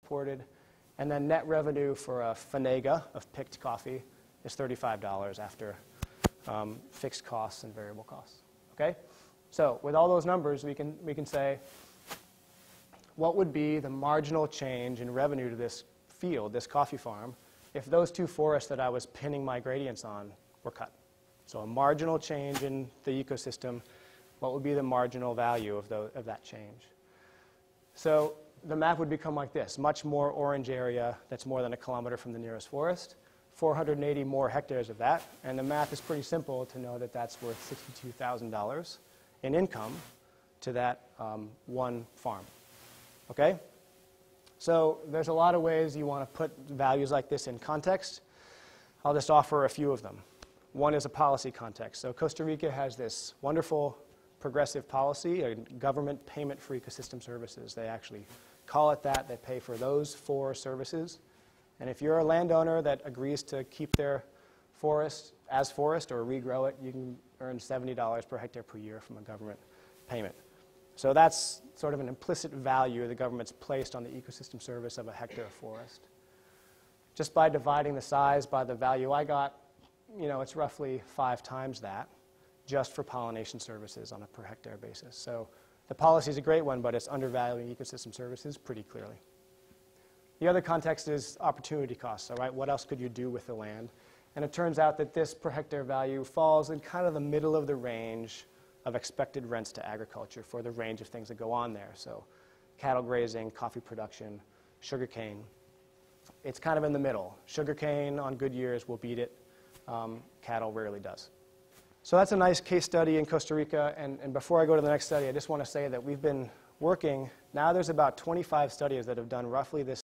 reported. And then net revenue for a fanega of picked coffee is $35 after fixed costs and variable costs. Okay? So with all those numbers, we can say, what would be the marginal change in revenue to this field, this coffee farm, if those two forests that I was pinning my gradients on were cut? So a marginal change in the ecosystem, what would be the marginal value of that change? So the map would become like this: much more orange area that's more than 1 kilometer from the nearest forest, 480 more hectares of that, and the math is pretty simple to know that that's worth $62,000 in income to that one farm. Okay? So there's a lot of ways you want to put values like this in context. I'll just offer a few of them. One is a policy context. So Costa Rica has this wonderful progressive policy, a government payment for ecosystem services. They actually call it that. They pay for those 4 services. And if you're a landowner that agrees to keep their forest as forest or regrow it, you can earn $70 per hectare per year from a government payment. So that's sort of an implicit value the government's placed on the ecosystem service of a hectare of forest. Just by dividing the size by the value I got, it's roughly 5 times that just for pollination services on a per hectare basis. So the policy is a great one, but it's undervaluing ecosystem services pretty clearly. The other context is opportunity costs. All right, what else could you do with the land? And it turns out that this per hectare value falls in kind of the middle of the range of expected rents to agriculture for the range of things that go on there. So cattle grazing, coffee production, sugarcane. It's kind of in the middle. Sugarcane on good years will beat it. Cattle rarely does. So that's a nice case study in Costa Rica. And before I go to the next study, I just want to say that we've been working. Now there's about 25 studies that have done roughly this